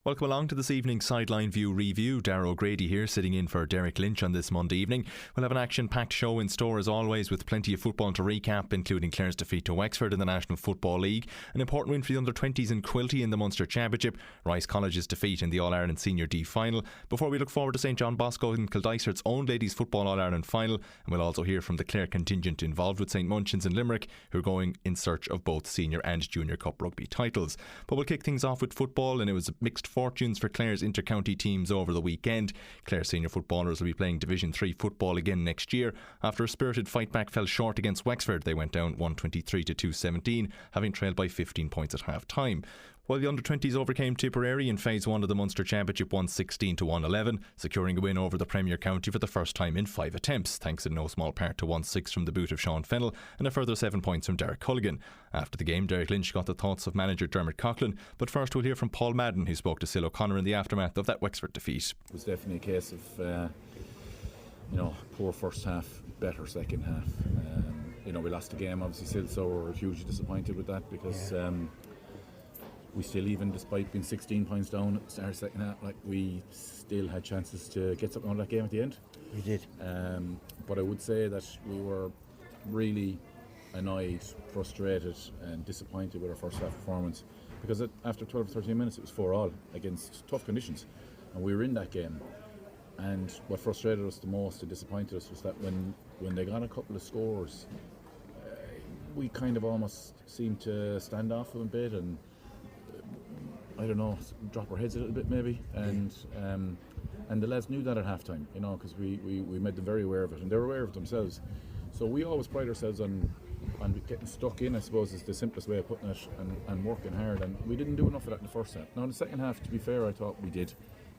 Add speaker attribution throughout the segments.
Speaker 1: Welcome along to this evening's Sideline View review. Darragh O'Grady here, sitting in for Derek Lynch on this Monday evening. We'll have an action-packed show in store as always, with plenty of football to recap, including Clare's defeat to Wexford in the National Football League, an important win for the under-20s in Quilty in the Munster Championship, Rice College's defeat in the All-Ireland Senior D final, before we look forward to St John Bosco Kildysart's own Ladies Football All-Ireland final, and we'll also hear from the Clare contingent involved with St Munchins in Limerick, who are going in search of both Senior and Junior Cup rugby titles. But we'll kick things off with football, and it was mixed fortunes for Clare's inter-county teams over the weekend. Clare senior footballers will be playing Division 3 football again next year. After a spirited fight back fell short against Wexford, they went down 123 to 217, having trailed by 15 points at half time. While the under-20s overcame Tipperary in Phase 1 of the Munster Championship 116 to 111, securing a win over the Premier County for the first time in 5 attempts, thanks in no small part to 1-6 from the boot of Sean Fennell and a further 7 points from Derek Culligan. After the game, Derek Lynch got the thoughts of manager Dermot Coughlin, but first we'll hear from Paul Madden, who spoke to Sil O'Connor in the aftermath of that Wexford defeat.
Speaker 2: It was definitely a case of poor first half, better second half. We lost the game obviously still, so we're hugely disappointed with that because we still, even despite being 16 points down at the start of the second half, we still had chances to get something out of that game at the end.
Speaker 3: We did.
Speaker 2: But I would say that we were really annoyed, frustrated and disappointed with our first half performance, because after 12 or 13 minutes it was 4-4 against tough conditions, and we were in that game. And what frustrated us the most and disappointed us was that when they got a couple of scores, we kind of almost seemed to stand off a bit and drop our heads a little bit maybe, and the lads knew that at half time, because we made them very aware of it, and they were aware of it themselves. So we always pride ourselves on getting stuck in, I suppose, is the simplest way of putting it, and working hard, and we didn't do enough of that in the first half. Now in the second half, to be fair, I thought we did,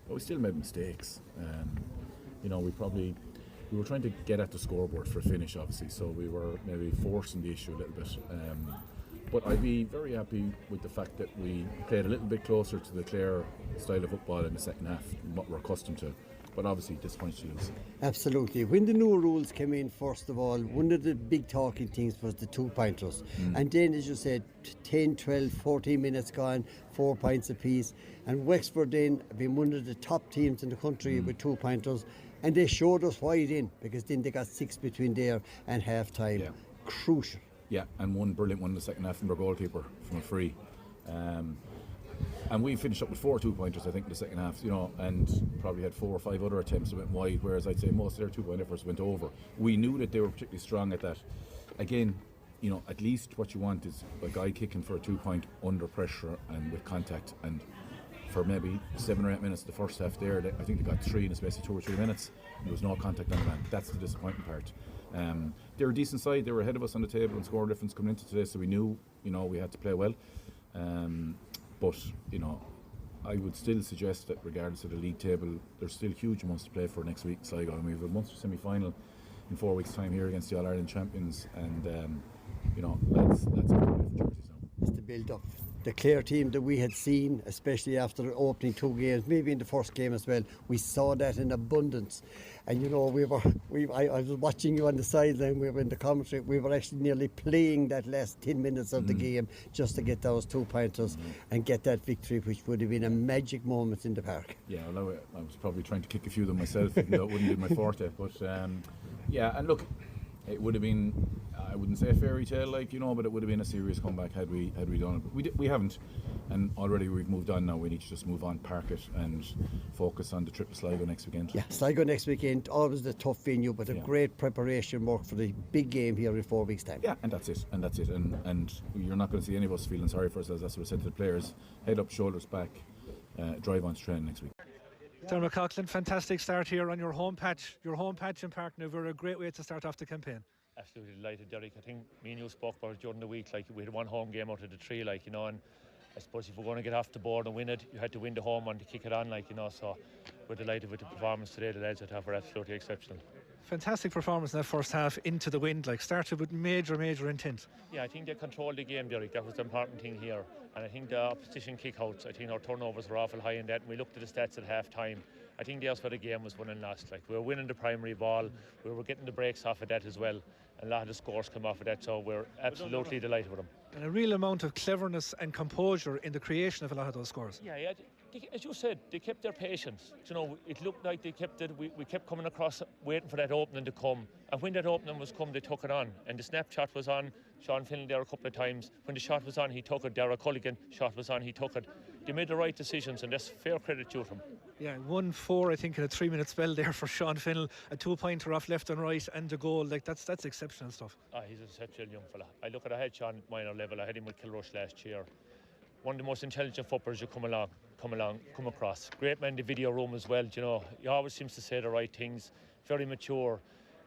Speaker 2: but we still made mistakes. We were trying to get at the scoreboard for a finish, obviously, so we were maybe forcing the issue a little bit. But I'd be very happy with the fact that we played a little bit closer to the Clare style of football in the second half than what we're accustomed to. But obviously disappointed to lose.
Speaker 3: Absolutely. When the new rules came in, first of all, one of the big talking things was the 2-pointers. And then, as you said, 10, 12, 14 minutes gone, 4 points apiece. And Wexford then have been one of the top teams in the country with 2-pointers. And they showed us why then, because then they got 6 between there and half time. Yeah. Crucial. Yeah,
Speaker 2: and one brilliant one in the second half from their goalkeeper from a free. And we finished up with 4 2-pointers, I think, in the second half, and probably had 4 or 5 other attempts that went wide, whereas I'd say most of their 2-point efforts went over. We knew that they were particularly strong at that. Again, at least what you want is a guy kicking for a 2-point under pressure and with contact, and for maybe 7 or 8 minutes the first half there, I think they got 3 in the space of 2 or 3 minutes, and there was no contact on the man. That's the disappointing part. They were a decent side, they were ahead of us on the table and score difference coming into today, so we knew, we had to play well. But I would still suggest that regardless of the league table, there's still huge amounts to play for next week in Sligo, and we have a Munster semi-final in 4 weeks' time here against the All-Ireland champions, and that's a good jerseys now.
Speaker 3: It's the build-up. The Clare team that we had seen, especially after the opening 2 games, maybe in the first game as well, we saw that in abundance. And I was watching you on the sideline, we were in the commentary, we were actually nearly playing that last 10 minutes of the game just to get those 2-pointers and get that victory, which would have been a magic moment in the park.
Speaker 2: Yeah, well, I was probably trying to kick a few of them myself, even though it wouldn't be my forte. But and look, it would have been, I wouldn't say a fairy tale, but it would have been a serious comeback had we done it. But we haven't, and already we've moved on now. We need to just move on, park it, and focus on the trip to Sligo next weekend.
Speaker 3: Yeah, Sligo next weekend, always a tough venue, but a great preparation work for the big game here in 4 weeks' time.
Speaker 2: Yeah, and that's it. And you're not going to see any of us feeling sorry for ourselves. That's what I said to the players: head up, shoulders back, drive on to training next week.
Speaker 4: Dermot Coughlin, fantastic start here on your home patch in Park Niver, a great way to start off the campaign.
Speaker 5: Absolutely delighted, Derek. I think me and you spoke about it during the week, we had 1 home game out of the 3, and I suppose if we're going to get off the board and win it, you had to win the home one to kick it on, so we're delighted with the performance today. The lads that have were absolutely exceptional.
Speaker 4: Fantastic performance in that first half, into the wind, started with major intent.
Speaker 5: Yeah, I think they controlled the game, Derek. That was the important thing here. And I think the opposition kick-outs, I think our turnovers were awful high in that, and we looked at the stats at half-time. I think that's where the game was won and lost. We were winning the primary ball, we were getting the breaks off of that as well, and a lot of the scores come off of that, so we're absolutely delighted with them.
Speaker 4: And a real amount of cleverness and composure in the creation of a lot of those scores.
Speaker 5: Yeah, As you said, they kept their patience. You know, it looked like they kept it. We kept coming across, waiting for that opening to come. And when that opening was come, they took it on. And the snap shot was on. Sean Finlay there a couple of times. When the shot was on, he took it. Darragh Culligan shot was on, he took it. They made the right decisions, and that's fair credit to them.
Speaker 4: Yeah, 1-4, I think, in a 3-minute spell there for Sean Finlay. A 2-pointer off left and right, and a goal. Like that's exceptional stuff.
Speaker 5: He's an exceptional young fella. I had Sean at minor level. I had him with Kilrush last year. One of the most intelligent footballers you come across. Great man in the video room as well. You know, he always seems to say the right things. Very mature,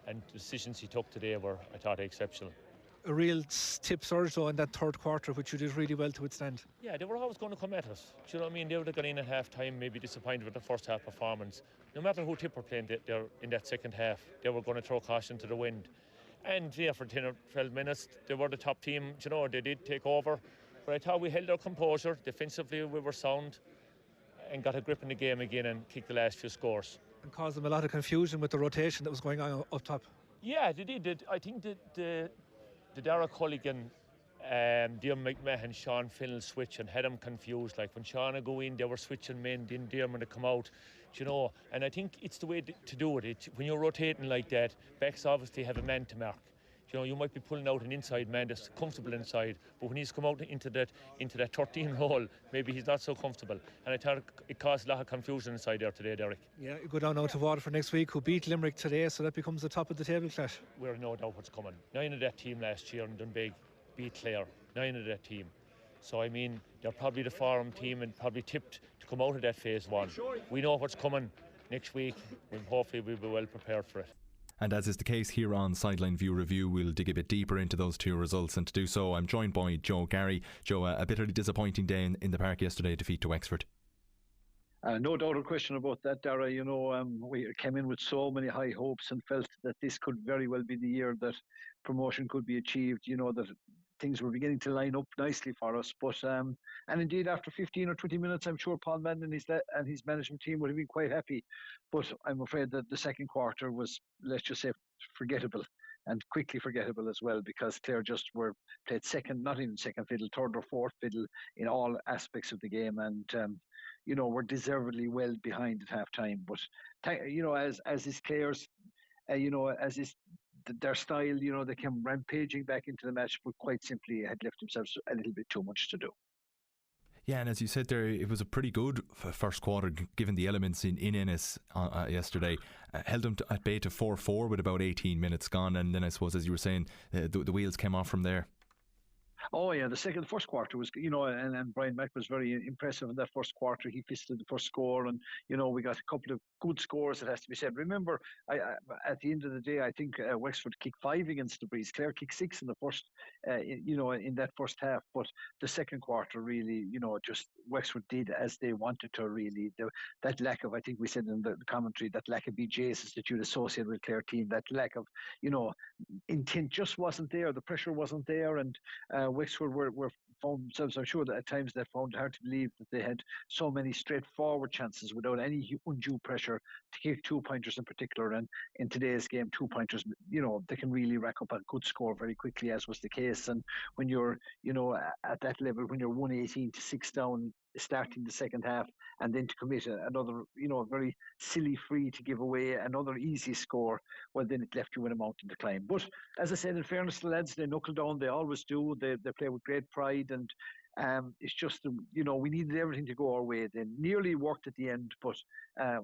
Speaker 5: and the decisions he took today were, I thought, exceptional.
Speaker 4: A real tip surge though in that third quarter, which you did really well to withstand.
Speaker 5: Yeah, they were always going to come at us. Do you know what I mean? They would have gone in at half time, maybe disappointed with the first half performance. No matter who Tip were playing there in that second half, they were going to throw caution to the wind. And yeah, for 10 or 12 minutes, they were the top team. You know, they did take over. But I thought we held our composure. Defensively, we were sound and got a grip in the game again and kicked the last few scores.
Speaker 4: And caused them a lot of confusion with the rotation that was going on up top.
Speaker 5: Yeah, they did. I think that the Darragh Culligan, Dion McMahon, Sean Finlay switch and had them confused. Like when Sean would go in, they were switching men, then Dion would come out. You know, and I think it's the way to do it. When you're rotating like that, backs obviously have a man to mark. You know, you might be pulling out an inside man that's comfortable inside, but when he's come out into that 13 hole, maybe he's not so comfortable. And I thought it caused a lot of confusion inside there today, Derek.
Speaker 4: Yeah, you go down now to Waterford next week, who beat Limerick today, so that becomes the top of the table clash.
Speaker 5: We're no doubt what's coming. 9 of that team last year in Dunbeg beat Clare. 9 of that team. So, I mean, they're probably the forum team and probably tipped to come out of that phase one. We know what's coming next week, and hopefully we'll be well prepared for it.
Speaker 1: And as is the case here on Sideline View Review, we'll dig a bit deeper into those two results. And to do so, I'm joined by Joe Garry. Joe, a bitterly disappointing day in the park yesterday, defeat to Wexford.
Speaker 6: No doubt or question about that, Dara. You know, we came in with so many high hopes and felt that this could very well be the year that promotion could be achieved. You know, that things were beginning to line up nicely for us. But and indeed, after 15 or 20 minutes, I'm sure Paul Madden and his management team would have been quite happy. But I'm afraid that the second quarter was, let's just say, forgettable, and quickly forgettable as well, because Clare just played second, not even second fiddle, third or fourth fiddle in all aspects of the game, and you know, we're deservedly well behind at half time. But you know, as is Clare's, you know, as is their style, you know, they came rampaging back into the match, but quite simply had left themselves a little bit too much to do.
Speaker 1: Yeah, and as you said there, it was a pretty good first quarter given the elements in Ennis yesterday. Held them at bay to 4-4 with about 18 minutes gone, and then I suppose, as you were saying, the wheels came off from there.
Speaker 6: Oh yeah, the first quarter was, you know, and Brian Mack was very impressive in that first quarter. He fisted the first score, and you know, we got a couple of good scores, it has to be said. Remember, at the end of the day, I think Wexford kicked 5 against the Breeze. Clare kicked 6 in the first, you know, in that first half. But the second quarter, really, you know, just Wexford did as they wanted to. Really, that lack of, I think we said in the commentary, that lack of BJs that you'd associate with Clare team, that lack of, you know, intent just wasn't there. The pressure wasn't there, and Wexford were found themselves, I'm sure that at times they found it hard to believe that they had so many straightforward chances without any undue pressure to kick 2-pointers in particular. And in today's game, 2-pointers, you know, they can really rack up a good score very quickly, as was the case. And when you're, you know, at that level, when you're 118 to 6 down starting the second half, and then to commit another, you know, very silly free to give away another easy score, well, then it left you in a mountain to climb. But as I said, in fairness to the lads, they knuckle down. They always do. They play with great pride, and it's just, you know, we needed everything to go our way. They nearly worked at the end, but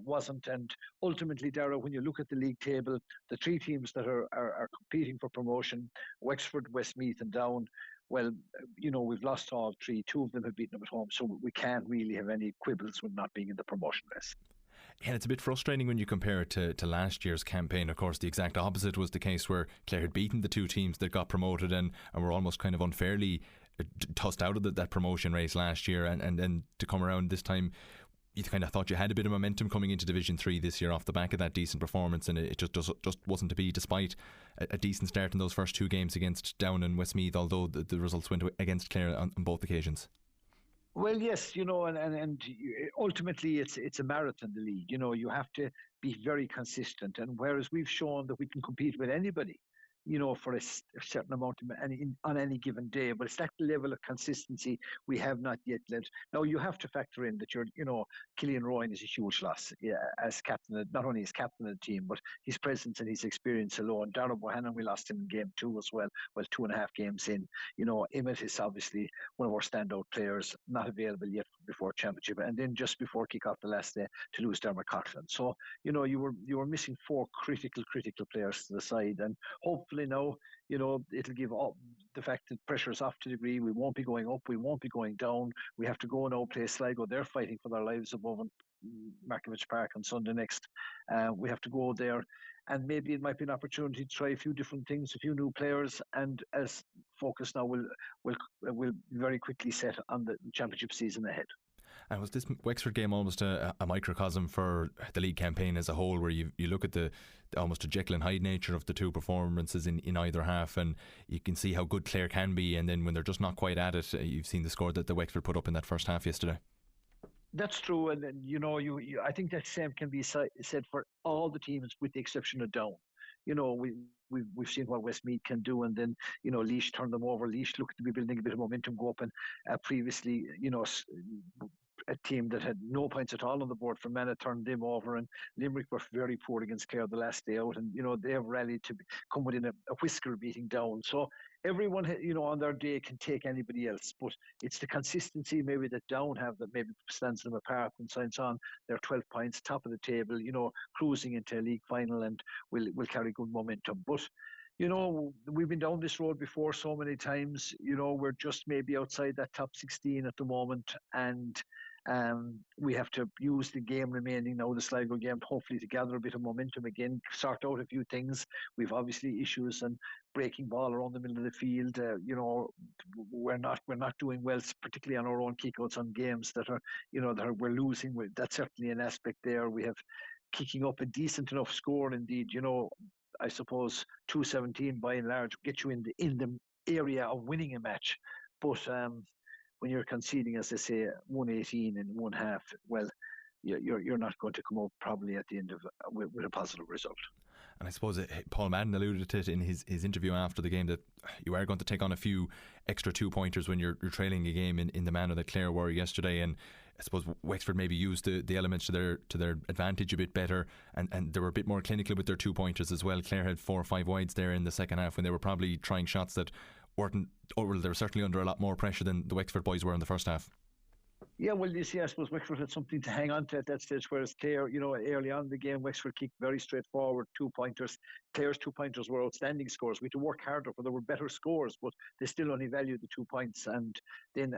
Speaker 6: wasn't. And ultimately, Dara, when you look at the league table, the 3 teams that are competing for promotion, Wexford, Westmeath and Down, well, you know, we've lost all 3. 2 of them have beaten them at home, so we can't really have any quibbles with not being in the promotion race.
Speaker 1: And it's a bit frustrating when you compare it to last year's campaign. Of course, the exact opposite was the case, where Clare had beaten the 2 teams that got promoted and were almost kind of unfairly tossed out of that promotion race last year, and then to come around this time, you kind of thought you had a bit of momentum coming into Division 3 this year off the back of that decent performance, and it just wasn't to be, despite a decent start in those first 2 games against Down and Westmeath, although the results went against Clare on both occasions.
Speaker 6: Well, yes, you know, and ultimately it's a marathon, the league. You know, you have to be very consistent, and whereas we've shown that we can compete with anybody, for a certain amount on any given day. But it's that level of consistency we have not yet led. Now, you have to factor in that Killian Rowan is a huge loss as captain, not only as captain of the team, but his presence and his experience alone. Darragh Bohannon, we lost him in game 2 as well. Well, 2.5 games in. Emmett is obviously one of our standout players, not available yet before championship, and then just before kick-off the last day to lose Dermot Coughlin. So, you were missing 4 critical players to the side, and hopefully now, it'll give up the fact that pressure is off to a degree. We won't be going up, we won't be going down. We have to go now play Sligo. They're fighting for their lives above in Markievicz Park on Sunday next. We have to go there, and maybe it might be an opportunity to try a few different things, a few new players, and as focus now will very quickly set on the championship season ahead.
Speaker 1: And was this Wexford game almost a microcosm for the league campaign as a whole, where you look at the almost a Jekyll and Hyde nature of the two performances in either half, and you can see how good Clare can be, and then when they're just not quite at it, you've seen the score that the Wexford put up in that first half yesterday.
Speaker 6: That's true, and I think that same can be said for all the teams with the exception of Down. We've seen what Westmeath can do, and then Laois turned them over. Laois looked to be building a bit of momentum, go up, and previously a team that had no points at all on the board for Mana turned them over, and Limerick were very poor against Clare the last day out, and they have rallied to come within a whisker beating Down. So everyone on their day can take anybody else, but it's the consistency maybe that Down have that maybe stands them apart. And St John, they're 12 points, top of the table, cruising into a league final, and will carry good momentum. But we've been down this road before so many times. We're just maybe outside that top 16 at the moment, and we have to use the game remaining now, the Sligo game, hopefully to gather a bit of momentum again, sort out a few things. We've obviously issues and breaking ball around the middle of the field. We're not doing well, particularly on our own kickouts on games that are we're losing. That's certainly an aspect there. We have kicking up a decent enough score indeed. I suppose 217 by and large get you in the area of winning a match, but when you're conceding, as they say, 118 in one half, well, you're not going to come up probably at the end of with a positive result.
Speaker 1: And I suppose Paul Madden alluded to it in his interview after the game, that you are going to take on a few extra 2-pointers when you're trailing a game in the manner that Clare were yesterday. And I suppose Wexford maybe used the elements to their advantage a bit better, and they were a bit more clinical with their 2-pointers as well. Clare had 4 or 5 wides there in the second half when they were probably trying shots that they were certainly under a lot more pressure than the Wexford boys were in the first half.
Speaker 6: Yeah, well, you see, I suppose Wexford had something to hang on to at that stage, whereas Clare, early on in the game, Wexford kicked very straightforward 2-pointers. Clare's 2-pointers were outstanding scores. We had to work harder for there were better scores, but they still only valued the 2 points. And then,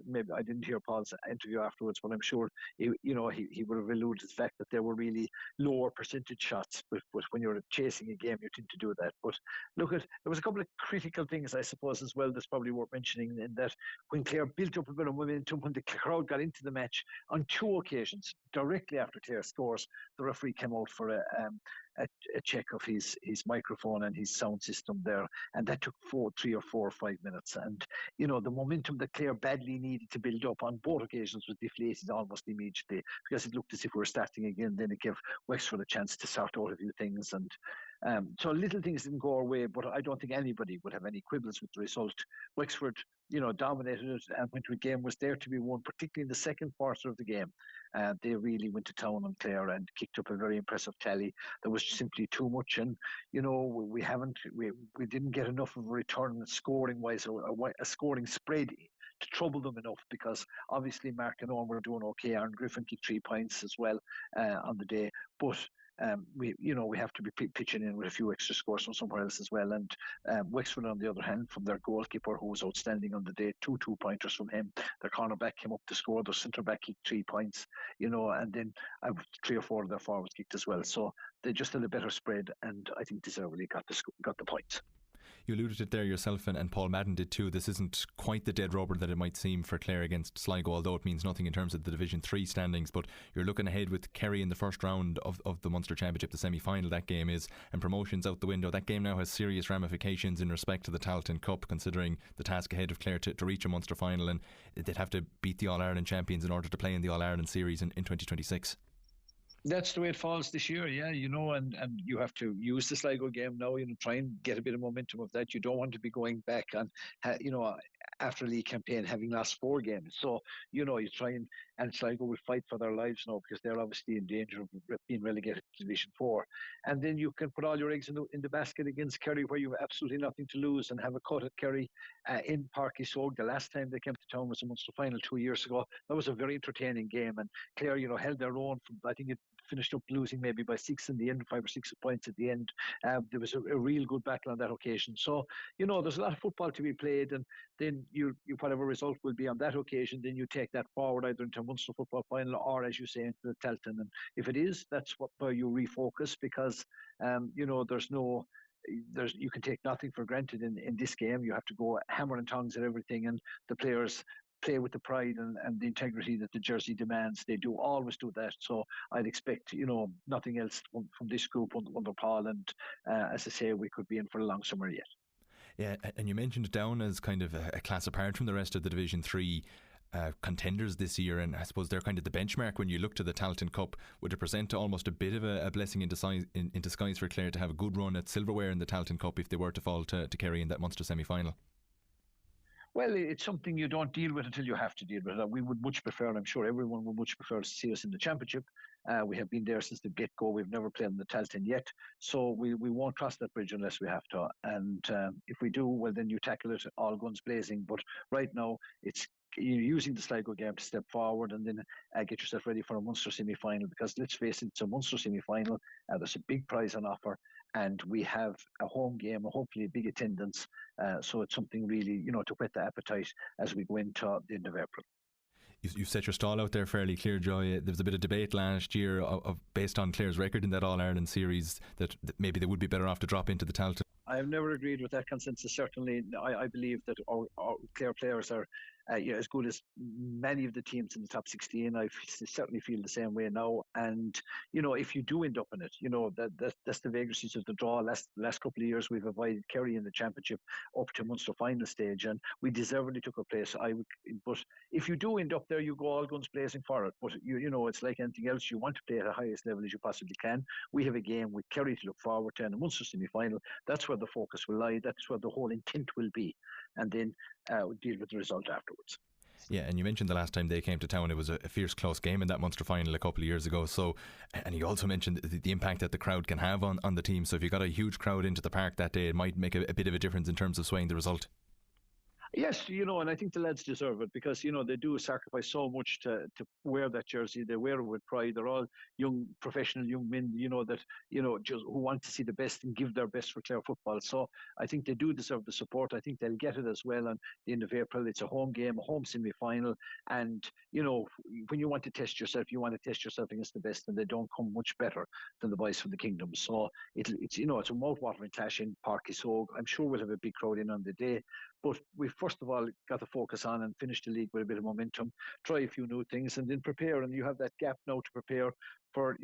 Speaker 6: maybe I didn't hear Paul's interview afterwards, but I'm sure he would have alluded to the fact that there were really lower percentage shots. But when you're chasing a game, you tend to do that. But there was a couple of critical things, I suppose, as well, that's probably worth mentioning, in that when Clare built up a bit of momentum, when the crowd got into the match on 2 occasions, directly after Clare scores, the referee came out for a check of his microphone and his sound system there, and that took 3 or 4 or 5 minutes. And the momentum that Clare badly needed to build up on both occasions was deflated almost immediately, because it looked as if we were starting again. Then it gave Wexford a chance to sort out a few things, and so little things didn't go our way, but I don't think anybody would have any quibbles with the result. Wexford dominated it, and when the game was there to be won, particularly in the second quarter of the game. They really went to town on Clare and kicked up a very impressive tally. There was simply too much, and we didn't get enough of a return scoring wise, or a scoring spread to trouble them enough, because obviously Mark and Owen were doing okay. Aaron Griffin kicked 3 points as well on the day, but we have to be pitching in with a few extra scores from somewhere else as well. And Wexford, on the other hand, from their goalkeeper, who was outstanding on the day, 2 2-pointers from him. Their cornerback came up to score. Their centre back kicked 3 points, and then 3 or 4 of their forwards kicked as well. So they just had a better spread, and I think deservedly got the points.
Speaker 1: You alluded to it there yourself, and Paul Madden did too. This isn't quite the dead rubber that it might seem for Clare against Sligo, although it means nothing in terms of the Division 3 standings. But you're looking ahead with Kerry in the first round of the Munster Championship, the semi-final that game is, and promotion's out the window. That game now has serious ramifications in respect to the Tailteann Cup, considering the task ahead of Clare to reach a Munster final, and they'd have to beat the All-Ireland champions in order to play in the All-Ireland series in 2026.
Speaker 6: That's the way it falls this year, yeah, and you have to use the Sligo game now, try and get a bit of momentum of that. You don't want to be going back on, after a league campaign having lost 4 games. So, you try and Sligo will fight for their lives now because they're obviously in danger of being relegated to Division 4. And then you can put all your eggs in the basket against Kerry, where you have absolutely nothing to lose, and have a cut at Kerry in Páirc Uí Chaoimh. The last time they came to town was a Munster final 2 years ago. That was a very entertaining game, and Clare, held their own. I think it finished up losing maybe by 6 in the end, 5 or 6 points at the end. There was a real good battle on that occasion. So, there's a lot of football to be played, and then you whatever result will be on that occasion, then you take that forward either into a Munster football final or, as you say, into the Telton. And if it is, that's where you refocus, because you can take nothing for granted in this game. You have to go hammer and tongs at everything, and the players play with the pride and the integrity that the jersey demands. They always do that. So I'd expect, nothing else from this group under Paul. And as I say, we could be in for a long summer yet.
Speaker 1: Yeah, and you mentioned Down as kind of a class apart from the rest of the Division 3 contenders this year, and I suppose they're kind of the benchmark when you look to the Tailteann Cup. Would it present almost a bit of a blessing in disguise for Clare to have a good run at silverware in the Tailteann Cup if they were to fall to Kerry in that Munster semi-final?
Speaker 6: Well, it's something you don't deal with until you have to deal with it. We would much prefer, and I'm sure everyone would much prefer, to see us in the Championship. We have been there since the get-go. We've never played in the Tailteann yet, so we won't cross that bridge unless we have to. And if we do, well, then you tackle it all guns blazing. But right now, it's using the Sligo game to step forward and then get yourself ready for a Munster semi-final, because let's face it, it's a Munster semi-final. There's a big prize on offer, and we have a home game, hopefully a big attendance. So it's something really, to whet the appetite as we go into the end of April.
Speaker 1: You've set your stall out there fairly clear, Joy. There was a bit of debate last year based on Clare's record in that All-Ireland series that maybe they would be better off to drop into the Tailteann.
Speaker 6: I have never agreed with that consensus. Certainly, I believe that our Clare players are as good as many of the teams in the top 16. I certainly feel the same way now. And, if you do end up in it, that's the vagaries of the draw. Last couple of years, we've avoided Kerry in the Championship up to Munster final stage, and we deservedly took a place. But if you do end up there, you go all guns blazing for it. But, it's like anything else. You want to play at the highest level as you possibly can. We have a game with Kerry to look forward to, and the Munster semi-final. That's where the focus will lie. That's where the whole intent will be. And then deal with the result afterwards.
Speaker 1: Yeah, and you mentioned the last time they came to town, it was a fierce close game in that Munster final a couple of years ago. So, and you also mentioned the impact that the crowd can have on the team. So if you got a huge crowd into the park that day, it might make a bit of a difference in terms of swaying the result.
Speaker 6: Yes, and I think the lads deserve it, because, they do sacrifice so much to wear that jersey. They wear it with pride. They're all professional young men, just who want to see the best and give their best for Clare football. So I think they do deserve the support. I think they'll get it as well on the end of April. It's a home game, a home semi-final. And, when you want to test yourself, you want to test yourself against the best, and they don't come much better than the boys from the Kingdom. So it's a mouth-watering clash in Páirc Uí Chaoimh. I'm sure we'll have a big crowd in on the day. But we first of all got to focus on and finish the league with a bit of momentum, try a few new things, and then prepare. And you have that gap now to prepare for,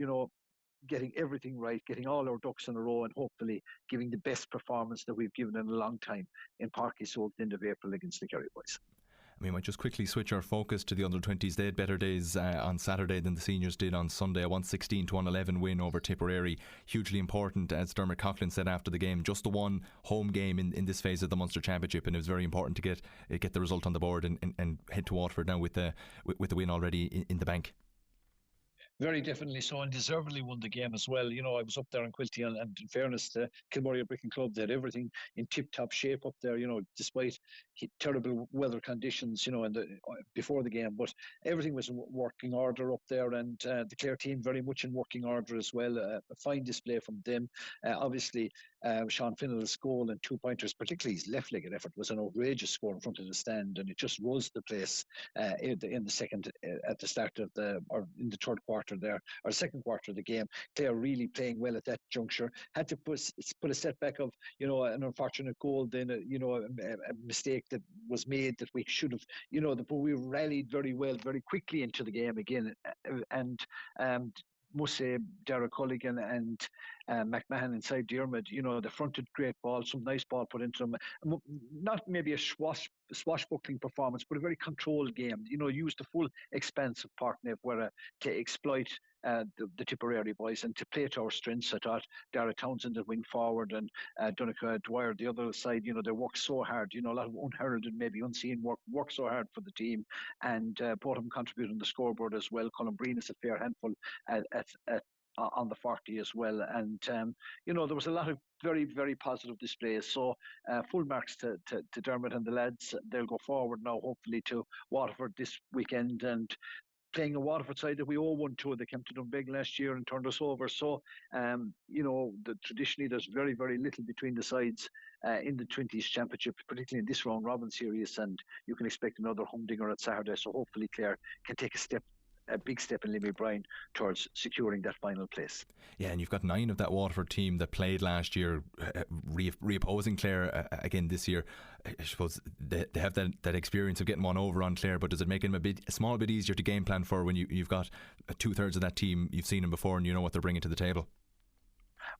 Speaker 6: getting everything right, getting all our ducks in a row, and hopefully giving the best performance that we've given in a long time in Páirc Uí Chaoimh at the end of April against the Kerry boys.
Speaker 1: We might just quickly switch our focus to the under-20s. They had better days on Saturday than the seniors did on Sunday. A 116-111 win over Tipperary. Hugely important, as Dermot Coughlin said after the game. Just the one home game in this phase of the Munster Championship, and it was very important to get the result on the board and head to Waterford now with the win already in the bank.
Speaker 6: Very definitely so, and deservedly won the game as well. I was up there in Quilty, and in fairness to Kilmurray Bricken Club, they had everything in tip-top shape up there, despite terrible weather conditions, before the game. But everything was in working order up there, and the Clare team very much in working order as well. A fine display from them. Obviously, Sean Finnell's goal and 2-pointers, particularly his left-legged effort, was an outrageous score in front of the stand, and it just rose the place in the second, at the start of or in the third quarter there, or second quarter of the game. Clare really playing well at that juncture. Had to put a setback of, an unfortunate goal, then a mistake that was made that we should have, but we rallied very well, very quickly into the game again, and must say Derek Culligan and McMahon inside Diarmid, they fronted great ball, some nice ball put into them. Not maybe a swashbuckling performance, but a very controlled game. Used the full expanse of Park Neve to exploit the Tipperary boys, and to play to our strengths. I thought Dara Townsend at wing forward and Donica Dwyer the other side. They worked so hard. A lot of unheralded, maybe unseen work so hard for the team, and both of them contributed on the scoreboard as well. Colin Breen is a fair handful at on the 40 as well, and there was a lot of very, very positive displays. So full marks to Dermot and the lads. They'll go forward now, hopefully, to Waterford this weekend, and playing a Waterford side that we all won to. They came to Dunbeg last year and turned us over. So, traditionally there's very, very little between the sides in the 20s Championship, particularly in this round robin series, and you can expect another humdinger at Saturday. So hopefully Clare can take a big step in Limerick Bryan towards securing that final place.
Speaker 1: Yeah, and you've got 9 of that Waterford team that played last year reopposing Clare again this year. I suppose they have that experience of getting one over on Clare, but does it make them a small bit easier to game plan for when you've got 2/3 of that team, you've seen them before and you know what they're bringing to the table?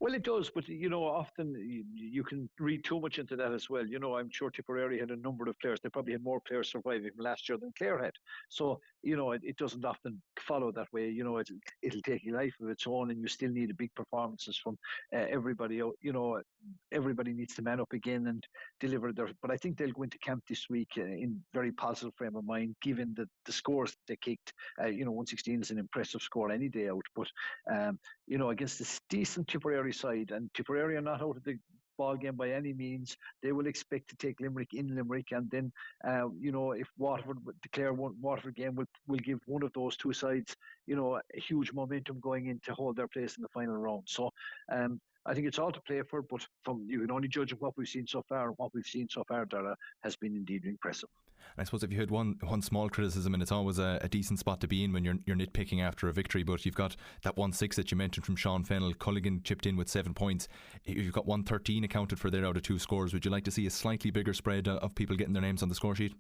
Speaker 6: Well, it does, but often you can read too much into that as well. I'm sure Tipperary had a number of players. They probably had more players surviving from last year than Clare had. So, it doesn't often follow that way. It'll take a life of its own, and you still need big performances from everybody. Everybody needs to man up again and deliver But I think they'll go into camp this week in very positive frame of mind, given the scores they kicked. 116 is an impressive score any day out, but against this decent Tipperary side, and Tipperary are not out of the ball game by any means. They will expect to take Limerick in Limerick, and then if Waterford declare one Waterford game will give one of those two sides a huge momentum going in to hold their place in the final round. So I think it's all to play for, but you can only judge what we've seen so far, and what we've seen so far, Dara, has been indeed impressive.
Speaker 1: I suppose if you had one small criticism, and it's always a decent spot to be in when you're nitpicking after a victory, but you've got that 1-6 that you mentioned from Sean Fennell. Culligan chipped in with 7 points. You've got 113 accounted for there out of 2 scores. Would you like to see a slightly bigger spread of people getting their names on the score sheet?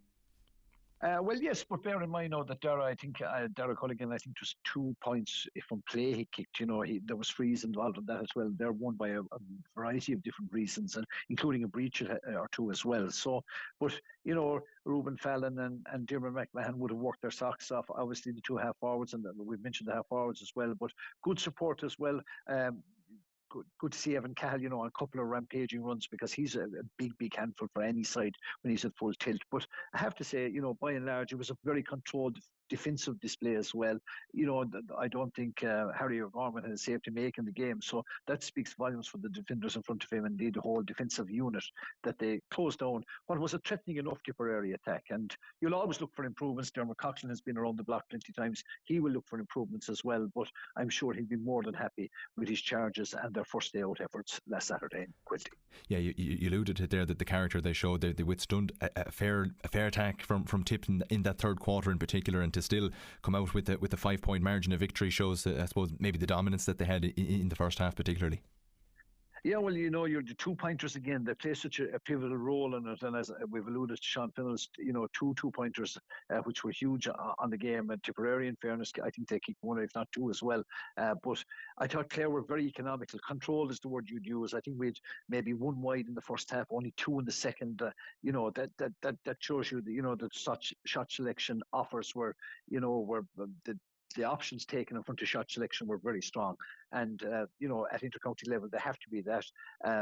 Speaker 6: Well, yes, but bear in mind now that Dara Culligan, I think, just 2 points from play he kicked. There was frees involved in that as well. They're won by a variety of different reasons, and including a breach or 2 as well. So, but Reuben Fallon and Diarmuid McMahon would have worked their socks off. Obviously, the 2 half forwards, and we've mentioned the half forwards as well. But good support as well. Good to see Evan Cahill, on a couple of rampaging runs, because he's a big handful for any side when he's at full tilt. But I have to say, by and large, it was a very controlled defensive display as well. I don't think Harry O'Gorman had a save to make in the game, so that speaks volumes for the defenders in front of him, and indeed the whole defensive unit, that they closed down what was a threatening enough Tipperary attack. And you'll always look for improvements. Dermot Coughlin has been around the block plenty of times. He will look for improvements as well, but I'm sure he'll be more than happy with his charges and their first day out efforts last Saturday in Quilty.
Speaker 1: Yeah, you alluded to it there, that the character they showed, they withstood a fair attack from Tipton in that third quarter in particular, and to still come out with a 5-point margin of victory shows, I suppose, maybe the dominance that they had in the first half particularly.
Speaker 6: Yeah, well, you're the 2-pointers again. They play such a pivotal role in it, and as we've alluded to, Sean Fennell's, 2 2-pointers, which were huge on the game. And Tipperary, in fairness, I think they kicked 1, if not 2 as well. But I thought Clare were very economical. Controlled is the word you'd use. I think we'd maybe 1 wide in the first half, only 2 in the second. That shows you that such shot selection offers were the options taken in front of shot selection were very strong. And, at intercounty level, they have to be that.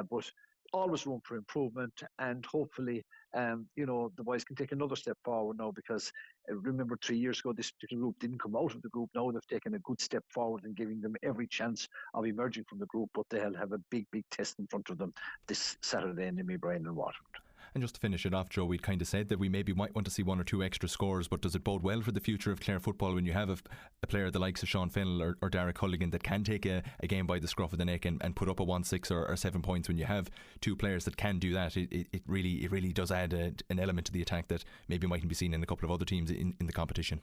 Speaker 6: But always room for improvement. And hopefully, the boys can take another step forward now, because remember 3 years ago, this particular group didn't come out of the group. Now they've taken a good step forward and giving them every chance of emerging from the group. But they'll have a big test in front of them this Saturday in Limerick Bryan and Waterford.
Speaker 1: And just to finish it off, Joe, we'd kind of said that we maybe might want to see 1 or 2 extra scores, but does it bode well for the future of Clare football when you have a player the likes of Sean Fennell or Dara Culligan that can take a game by the scruff of the neck and put up a 1-6 or 7 points? When you have 2 players that can do that, it really does add an element to the attack that maybe mightn't be seen in a couple of other teams in the competition.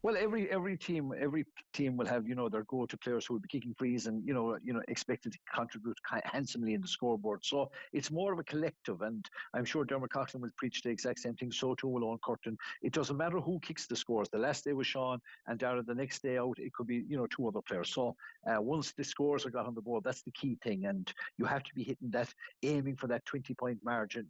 Speaker 6: Well, every team will have their go-to players who will be kicking frees and expected to contribute handsomely in the scoreboard. So it's more of a collective, and I'm sure Dermot Coughlin will preach the exact same thing. So too will Owen Curtin. It doesn't matter who kicks the scores. The last day was Sean, and Dara the next day out it could be 2 other players. So once the scores are got on the board, that's the key thing, and you have to be hitting that, aiming for that 20-point margin.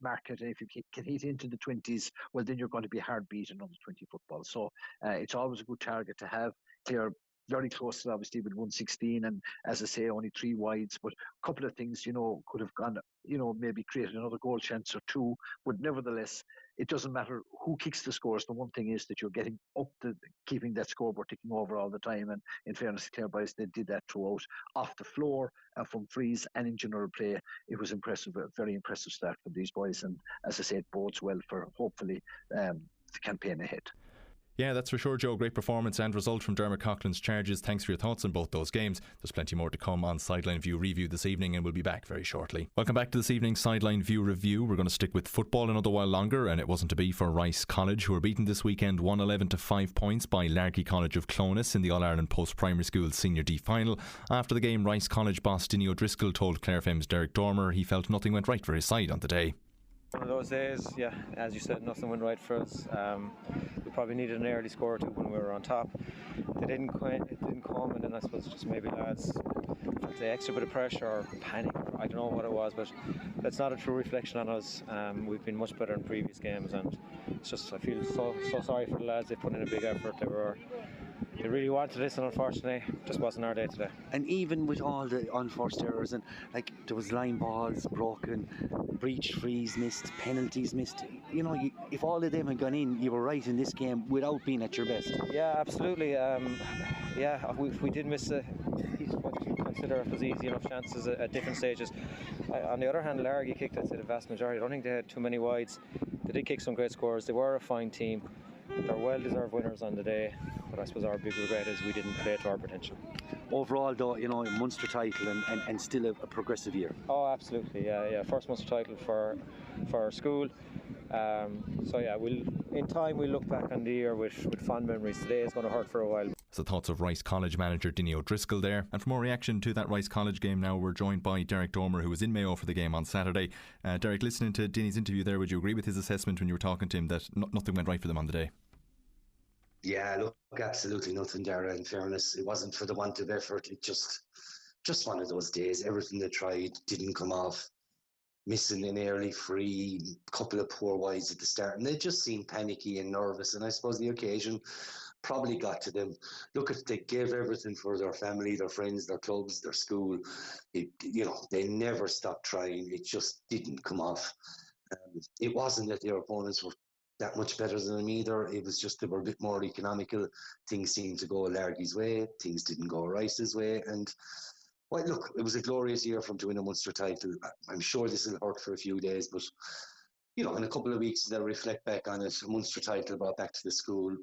Speaker 6: market. If you can hit into the 20s, well, then you're going to be hard beaten on the 20 football. So it's always a good target to have. Clare very close to, obviously, with 116, and as I say, only 3 wides. But a couple of things, could have gone, maybe created another goal chance or 2. But nevertheless, it doesn't matter who kicks the scores. The one thing is that you're getting up to keeping that scoreboard ticking over all the time. And in fairness to Clare boys, they did that throughout, off the floor, from frees, and in general play. It was impressive, a very impressive start for these boys. And as I say, it bodes well for hopefully the campaign ahead.
Speaker 1: Yeah, that's for sure, Joe. Great performance and result from Dermot Coughlin's charges. Thanks for your thoughts on both those games. There's plenty more to come on Sideline View Review this evening, and we'll be back very shortly. Welcome back to this evening's Sideline View Review. We're going to stick with football another while longer, and it wasn't to be for Rice College, who were beaten this weekend 1-11 to 5 points by Larky College of Clones in the All-Ireland Post-Primary School Senior D final. After the game, Rice College boss Dinny O'Driscoll told Clare FM's Derek Dormer he felt nothing went right for his side on the day.
Speaker 7: One of those days, yeah, as you said, nothing went right for us. We probably needed an early score or 2 when we were on top. It didn't come, and then I suppose just maybe lads felt the extra bit of pressure or panic. I don't know what it was, but that's not a true reflection on us. We've been much better in previous games, and it's just, I feel so sorry for the lads. They put in a big effort. They really wanted this, and unfortunately, just wasn't our day today.
Speaker 8: And even with all the unforced errors, and like there was line balls broken, breach frees missed, penalties missed. If all of them had gone in, you were right in this game without being at your best.
Speaker 7: Yeah, absolutely. We did miss what you consider was easy enough chances at different stages. On the other hand, Largy kicked, I'd say, the vast majority. I don't think they had too many wides. They did kick some great scores. They were a fine team. They're well-deserved winners on the day, but I suppose our big regret is we didn't play to our potential.
Speaker 8: Overall, though, a Munster title and still a progressive year.
Speaker 7: Oh, absolutely, yeah. First Munster title for our school. In time we'll look back on the year with fond memories. Today is going to hurt for a while.
Speaker 1: So the thoughts of Rice College manager Dinny O'Driscoll there. And for more reaction to that Rice College game now, we're joined by Derek Dormer, who was in Mayo for the game on Saturday. Derek, listening to Dinny's interview there, would you agree with his assessment when you were talking to him that nothing went right for them on the day?
Speaker 9: Yeah, look, absolutely nothing there. In fairness, it wasn't for the want of effort. It just one of those days. Everything they tried didn't come off. Missing an early free, couple of poor wides at the start, and they just seemed panicky and nervous. And I suppose the occasion probably got to them. Look, if they gave everything for their family, their friends, their clubs, their school, they never stopped trying. It just didn't come off. It wasn't that their opponents were that much better than them either. It was just they were a bit more economical. Things seemed to go Largy's way. Things didn't go Rice's way. And well, look, it was a glorious year for them to win a Munster title. I'm sure this will hurt for a few days, but in a couple of weeks they'll reflect back on it. A Munster title brought back to the school.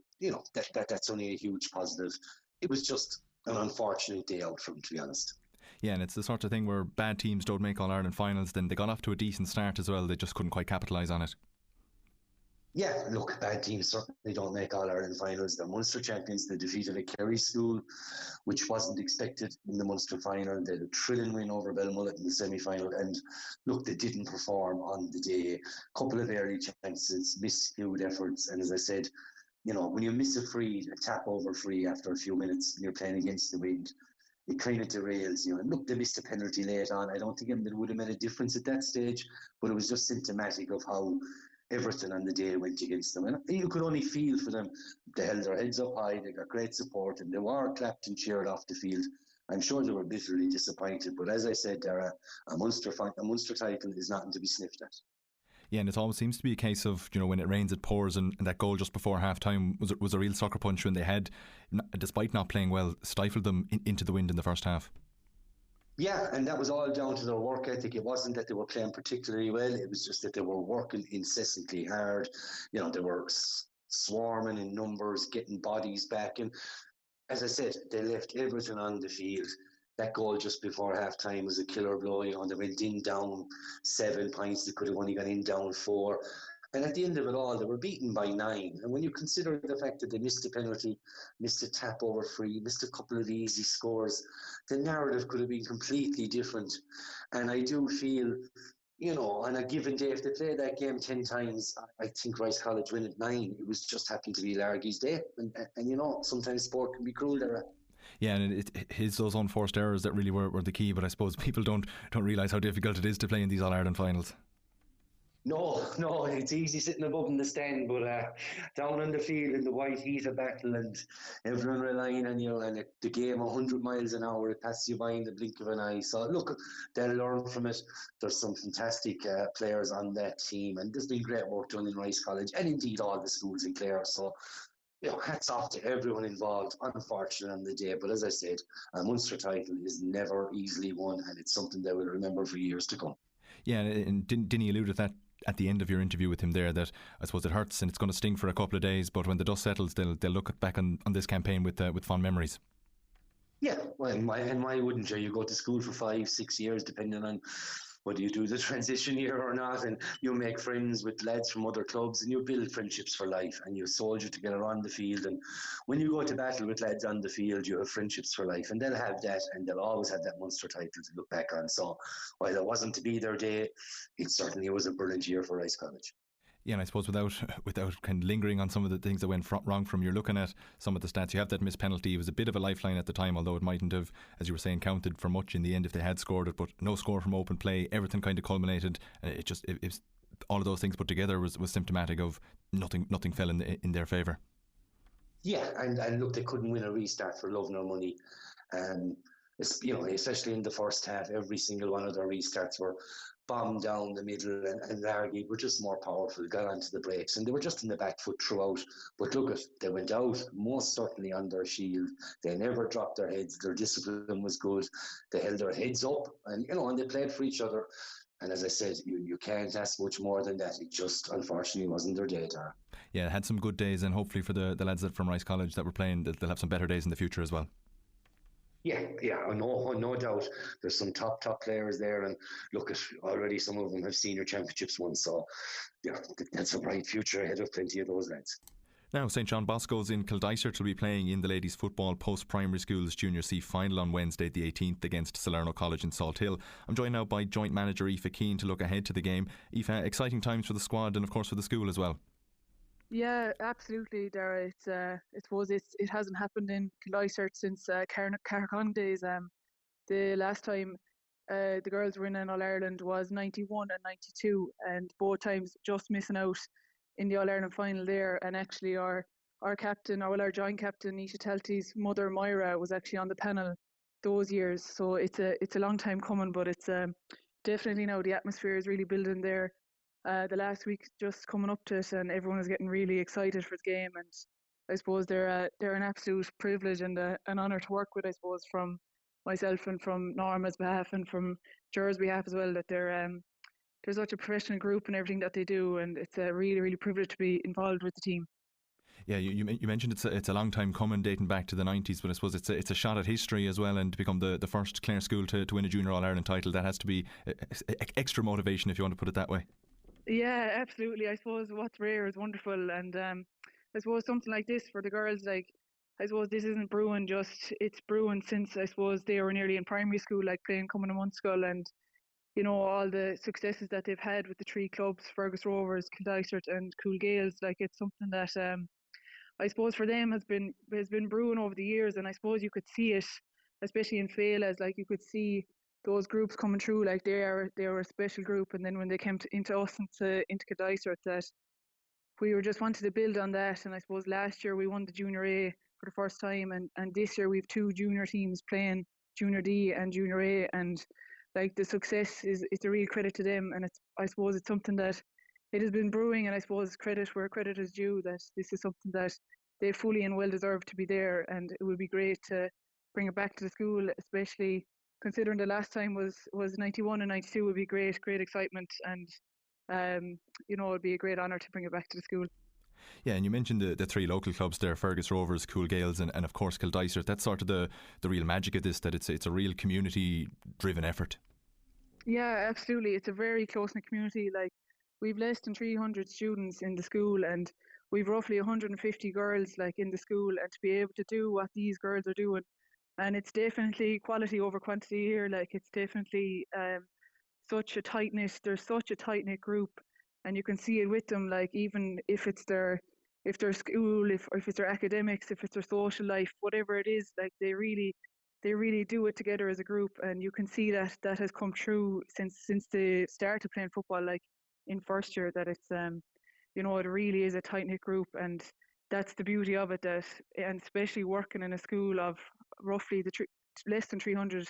Speaker 9: That's only a huge positive. It was just an unfortunate day out for them, to be honest.
Speaker 1: Yeah, and it's the sort of thing where bad teams don't make All-Ireland finals. Then they got off to a decent start as well. They just couldn't quite capitalise on it.
Speaker 9: Yeah, look, bad teams certainly don't make All-Ireland finals. They're Munster champions. They defeated a Kerry school, which wasn't expected in the Munster final. They had a thrilling win over Belmullet in the semi-final. And look, they didn't perform on the day. Couple of early chances, miscued efforts. And as I said, when you miss a free, a tap over free after a few minutes and you're playing against the wind, it kind of derails you. And look, they missed a penalty late on. I don't think it would have made a difference at that stage, but it was just symptomatic of how everything on the day went against them, and you could only feel for them. They held their heads up high, they got great support, and they were clapped and cheered off the field. I'm sure they were bitterly disappointed, but as I said, a Munster title is nothing to be sniffed at.
Speaker 1: Yeah, and it always seems to be a case of, when it rains it pours, and that goal just before half time was a real sucker punch when they had, despite not playing well, stifled them into the wind in the first half.
Speaker 9: Yeah, and that was all down to their work ethic. It wasn't that they were playing particularly well. It was just that they were working incessantly hard. They were swarming in numbers, getting bodies back. And as I said, they left everything on the field. That goal just before half-time was a killer blow. They went in down 7 points. They could have only gone in down 4. And at the end of it all, they were beaten by 9. And when you consider the fact that they missed a penalty, missed a tap over free, missed a couple of easy scores, the narrative could have been completely different. And I do feel, on a given day, if they play that game 10 times, I think Rice College win at 9. It was just happened to be Largy's day. And sometimes sport can be cruel there.
Speaker 1: Yeah, and it's those unforced errors that really were the key. But I suppose people don't realise how difficult it is to play in these All-Ireland finals.
Speaker 9: No, it's easy sitting above in the stand, but down on the field in the white heat of battle and everyone relying on you and the game 100 miles an hour, it passes you by in the blink of an eye. So look, they'll learn from it. There's some fantastic players on that team, and there's been great work done in Rice College and indeed all the schools in Clare. So hats off to everyone involved. Unfortunate on the day, but as I said, a Munster title is never easily won, and it's something they will remember for years to come.
Speaker 1: Yeah, and didn't he allude to that at the end of your interview with him there, that I suppose it hurts and it's going to sting for a couple of days, but when the dust settles, they'll look back on this campaign with fond memories.
Speaker 9: Yeah, well, and why wouldn't you? You go to school for 5-6 years, depending on whether you do the transition year or not, and you make friends with lads from other clubs, and you build friendships for life, and you soldier together on the field. And when you go to battle with lads on the field, you have friendships for life, and they'll have that, and they'll always have that Munster title to look back on. So while it wasn't to be their day, it certainly was a brilliant year for Rice College.
Speaker 1: Yeah, and I suppose without kind of lingering on some of the things that went wrong from, you're looking at some of the stats. You have that missed penalty. It was a bit of a lifeline at the time, although it mightn't have, as you were saying, counted for much in the end if they had scored it. But no score from open play. Everything kind of culminated. It all of those things put together was symptomatic of nothing fell in their favour.
Speaker 9: Yeah, and look, they couldn't win a restart for love nor money. Especially in the first half, every single one of their restarts were bombed down the middle, and Largy were just more powerful, got onto the brakes, and they were just in the back foot throughout. But look, they went out most certainly on their shield. They never dropped their heads. Their discipline was good. They held their heads up, and they played for each other. And as I said, you can't ask much more than that. It just unfortunately wasn't their day, Dara.
Speaker 1: Yeah, had some good days, and hopefully for the lads that from Rice College that were playing, they'll have some better days in the future as well.
Speaker 9: Yeah, no doubt. There's some top players there, and look, already some of them have senior championships won, so that's a bright future ahead of plenty of those lads.
Speaker 1: Now, St John Bosco's in Kildysart will be playing in the ladies' football post-primary schools Junior C final on Wednesday the 18th against Salerno College in Salt Hill. I'm joined now by joint manager Aoife Keane to look ahead to the game. Aoife, exciting times for the squad and of course for the school as well.
Speaker 10: Yeah, absolutely, Dara. I suppose it hasn't happened in Kildysart since Carcon days. The last time the girls were in an All-Ireland was 91 and 92, and both times just missing out in the All-Ireland final there. And actually our captain, our joint captain, Nisha Telty's mother, Myra, was actually on the panel those years. So it's a long time coming, but it's definitely now the atmosphere is really building there. The last week just coming up to it, and everyone is getting really excited for the game, and I suppose they're an absolute privilege and an honour to work with, I suppose, from myself and from Norma's behalf and from Jer's behalf as well, that they're such a professional group and everything that they do, and it's a really, really privilege to be involved with the team.
Speaker 1: Yeah, you mentioned it's a long time coming, dating back to the 90s, but I suppose it's a shot at history as well, and to become the first Clare school to win a Junior All-Ireland title, that has to be extra motivation, if you want to put it that way.
Speaker 10: Yeah, absolutely. I suppose what's rare is wonderful, and I suppose something like this for the girls, like I suppose this isn't brewing it's brewing since I suppose they were nearly in primary school, like playing coming to Munster, and all the successes that they've had with the three clubs, Fergus Rovers, Kildysart and Cool Gaels. Like it's something that I suppose for them has been brewing over the years, and I suppose you could see it, especially in Féiles, like you could see those groups coming through, like they were a special group, and then when they came into us into Kildysart, that we were just wanted to build on that. And I suppose last year we won the Junior A for the first time, and this year we've two junior teams playing Junior D and Junior A, and like the success it's a real credit to them, and I suppose it's something that it has been brewing, and I suppose credit where credit is due, that this is something that they fully and well deserve to be there, and it would be great to bring it back to the school, especially considering the last time was 91 and 92. Would be great excitement, and it would be a great honour to bring it back to the school.
Speaker 1: Yeah, and you mentioned the three local clubs there, Fergus Rovers, Cool Gaels and of course Kildysart. That's sort of the real magic of this, that it's a real community driven effort.
Speaker 10: Yeah, absolutely. It's a very close-knit community. Like we've less than 300 students in the school, and we've roughly 150 girls like in the school, and to be able to do what these girls are doing, and it's definitely quality over quantity here. Like it's definitely such a there's such a tight knit group, and you can see it with them. Like even if it's their school, if it's their academics, if it's their social life, whatever it is, like they really do it together as a group, and you can see that has come true since they started playing football. Like in first year, that it's it really is a tight knit group, and that's the beauty of it. And especially working in a school of roughly less than 300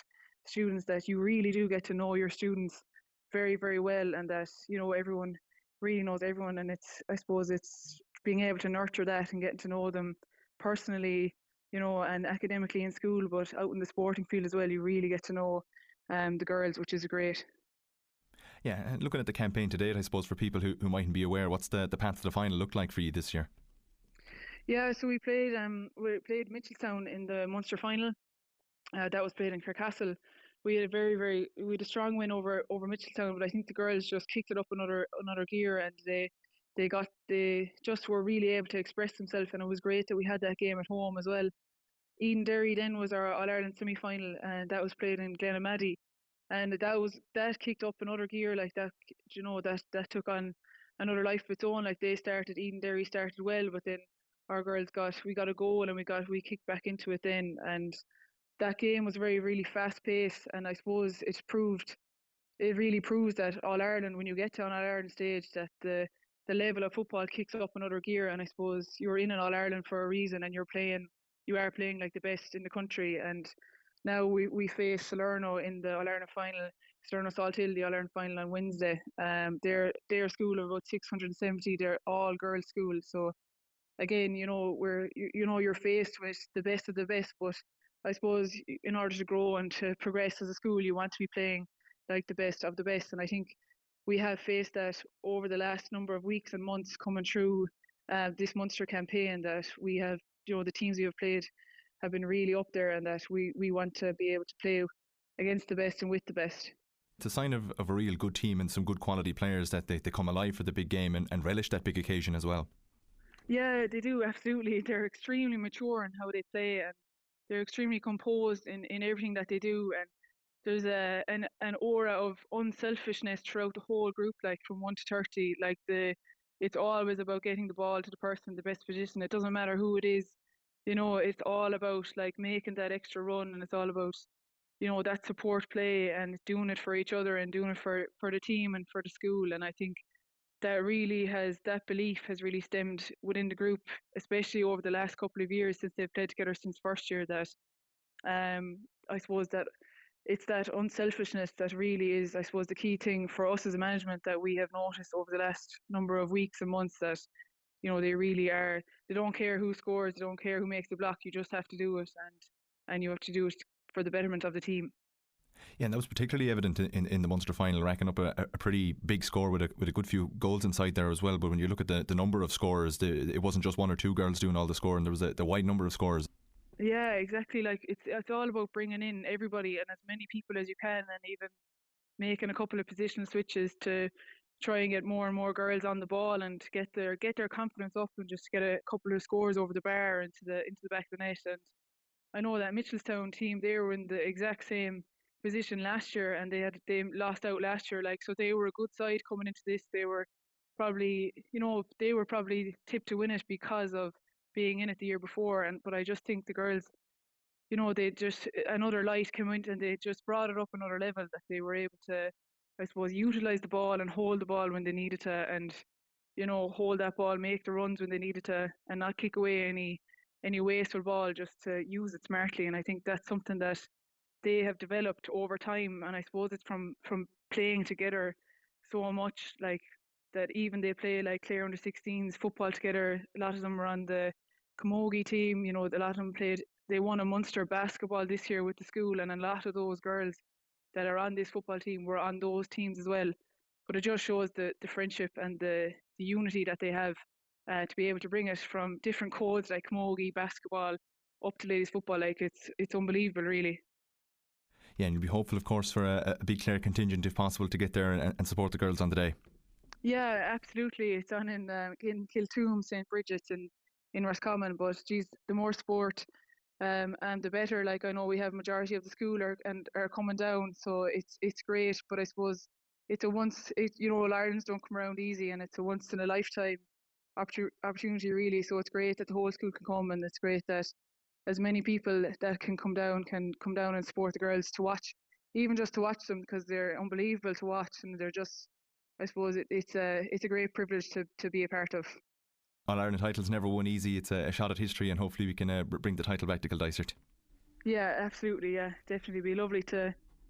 Speaker 10: students, that you really do get to know your students very, very well, and that everyone really knows everyone. And I suppose it's being able to nurture that and getting to know them personally, and academically in school, but out in the sporting field as well, you really get to know the girls, which is great.
Speaker 1: Yeah, and looking at the campaign to date, I suppose for people who mightn't be aware, what's the path to the final look like for you this year?
Speaker 10: Yeah, so we played Mitchelstown in the Munster final. That was played in Clare. We had a strong win over Mitchelstown, but I think the girls just kicked it up another gear, and they just were really able to express themselves, and it was great that we had that game at home as well. Eden then was our All Ireland semi final, and that was played in Glenamady, and that kicked up another gear, like that. That took on another life of its own. Like Eden started well, but then our girls got a goal, and we kicked back into it then, and that game was very, really fast paced, and I suppose it really proves that All Ireland, when you get to an All Ireland stage, that the level of football kicks up another gear. And I suppose you're in an All Ireland for a reason, and you are playing like the best in the country. And now we face Salerno in the All Ireland final, Salerno Salthill, the All Ireland final on Wednesday. Their school of about 670, they're all girls' school. So again, you're faced with the best of the best, but I suppose in order to grow and to progress as a school, you want to be playing like the best of the best. And I think we have faced that over the last number of weeks and months coming through this Munster campaign, that we have, the teams we have played have been really up there, and that we want to be able to play against the best and with the best.
Speaker 1: It's a sign of a real good team and some good quality players that they come alive for the big game and relish that big occasion as well.
Speaker 10: Yeah, they do, absolutely. They're extremely mature in how they play, and they're extremely composed in everything that they do, and there's an aura of unselfishness throughout the whole group, like from 1 to 30. Like it's always about getting the ball to the person in the best position. It doesn't matter who it is, it's all about like making that extra run, and it's all about that support play and doing it for each other and doing it for the team and for the school. And I think that belief has really stemmed within the group, especially over the last couple of years since they've played together since first year, that I suppose that it's that unselfishness that really is, I suppose, the key thing for us as a management, that we have noticed over the last number of weeks and months, that they really are, they don't care who scores, they don't care who makes the block, you just have to do it, and you have to do it for the betterment of the team.
Speaker 1: Yeah, and that was particularly evident in the Munster final, racking up a pretty big score with a good few goals inside there as well. But when you look at the number of scorers, it wasn't just one or two girls doing all the scoring. There was a wide number of scorers.
Speaker 10: Yeah, exactly. Like it's all about bringing in everybody and as many people as you can, and even making a couple of position switches to try and get more and more girls on the ball and get their confidence up, and just get a couple of scores over the bar into the back of the net. And I know that Mitchelstown team, they were in the exact same position last year, and they lost out last year. Like, so they were a good side coming into this. They were probably tipped to win it because of being in it the year before. But I just think the girls, they just, another light came in, and they just brought it up another level, that they were able to, I suppose, utilise the ball and hold the ball when they needed to, and hold that ball, make the runs when they needed to, and not kick away any wasteful ball, just to use it smartly. And I think that's something that they have developed over time, and I suppose it's from playing together so much, like that. Even they play like Clare under 16s football together. A lot of them are on the Camogie team. A lot of them they won a Munster basketball this year with the school, and a lot of those girls that are on this football team were on those teams as well. But it just shows the friendship and the unity that they have, to be able to bring it from different codes like Camogie basketball up to ladies football. Like it's unbelievable, really.
Speaker 1: Yeah, and you'll be hopeful, of course, for a big Clare contingent, if possible, to get there and support the girls on the day.
Speaker 10: Yeah, absolutely. It's on in Kiltoom, St Bridget's in Roscommon. But geez, the more sport and the better. Like, I know we have majority of the school are coming down, so it's great. But I suppose it's Ireland's don't come around easy, and it's a once in a lifetime opportunity, really. So it's great that the whole school can come, and it's great that as many people that can come down and support the girls, to watch, even just to watch them, because they're unbelievable to watch, and they're just I suppose it's a great privilege to be a part of.
Speaker 1: All Ireland titles never won easy. It's a shot at history, and hopefully we can bring the title back to Kildysart.
Speaker 10: Yeah, absolutely. Yeah, definitely.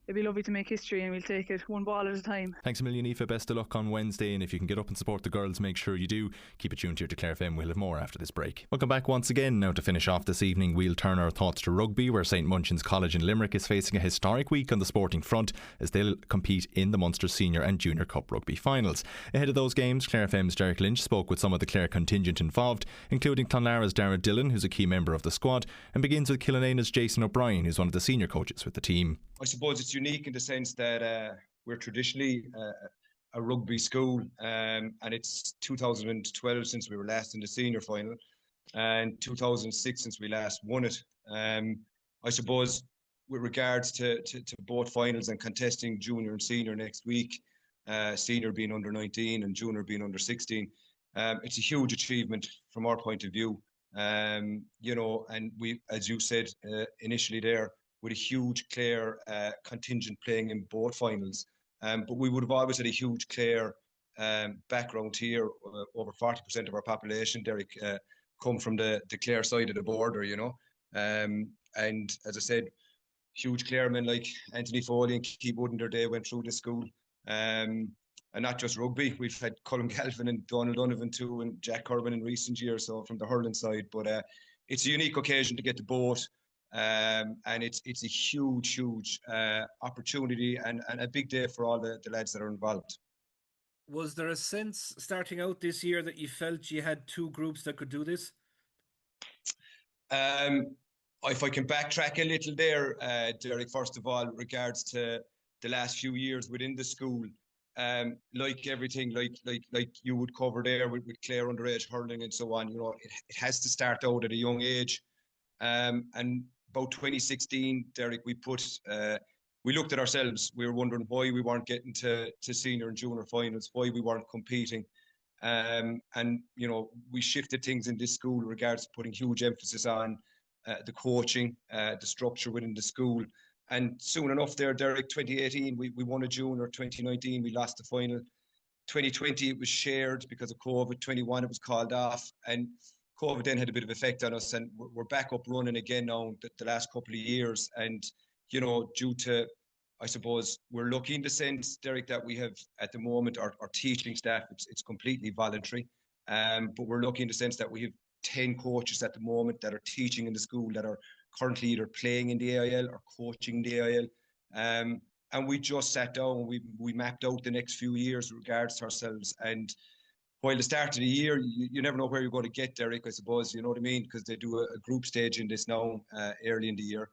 Speaker 10: It'd be lovely to make history, and we'll take it one ball at a time.
Speaker 1: Thanks a million, Aoife. Best of luck on Wednesday, and if you can get up and support the girls, make sure you do. Keep it tuned here to Clare FM. We'll have more after this break. Welcome back once again. Now to finish off this evening, we'll turn our thoughts to rugby, where St Munchins College in Limerick is facing a historic week on the sporting front as they'll compete in the Munster Senior and Junior Cup rugby finals. Ahead of those games, Clare FM's Derek Lynch spoke with some of the Clare contingent involved, including Clonlara's Dara Dillon, who's a key member of the squad, and begins with Killanayna's Jason O'Brien, who's one of the senior coaches with the team.
Speaker 11: I suppose it's unique in the sense that we're traditionally a rugby school, and it's 2012 since we were last in the senior final, and 2006 since we last won it. I suppose with regards to both finals and contesting junior and senior next week, senior being under 19 and junior being under 16, it's a huge achievement from our point of view. And we, as you said initially there, with a huge Clare contingent playing in both finals. But we would have always had a huge Clare background here. Over 40% of our population, Derek, come from the Clare side of the border, and as I said, huge Claremen like Anthony Foley and Keith Woodender, they went through this school. And not just rugby, we've had Colin Galvin and Donald Donovan too, and Jack Curban in recent years, so from the hurling side. But it's a unique occasion to get the boat. And it's a huge opportunity and a big day for all the lads that are involved.
Speaker 4: Was there a sense starting out this year that you felt you had two groups that could do this?
Speaker 11: If I can backtrack a little there, Derek, first of all, regards to the last few years within the school, like everything, like you would cover there with Clare underage hurling and so on, it has to start out at a young age. And about 2016, Derek, we looked at ourselves. We were wondering why we weren't getting to senior and junior finals, why we weren't competing. And, we shifted things in this school in regards to putting huge emphasis on the coaching, the structure within the school. And soon enough there, Derek, 2018, we won a junior. 2019, we lost the final. 2020, it was shared because of COVID. 21, it was called off. And COVID then had a bit of effect on us, and we're back up running again now the last couple of years. And, due to, I suppose, we're lucky in the sense, Derek, that we have at the moment our teaching staff, it's completely voluntary. But we're lucky in the sense that we have 10 coaches at the moment that are teaching in the school that are currently either playing in the AIL or coaching the AIL. And we just sat down, we mapped out the next few years with regards to ourselves. And while the start of the year, you never know where you're going to get, Derek, I suppose, you know what I mean? Because they do a group stage in this now early in the year.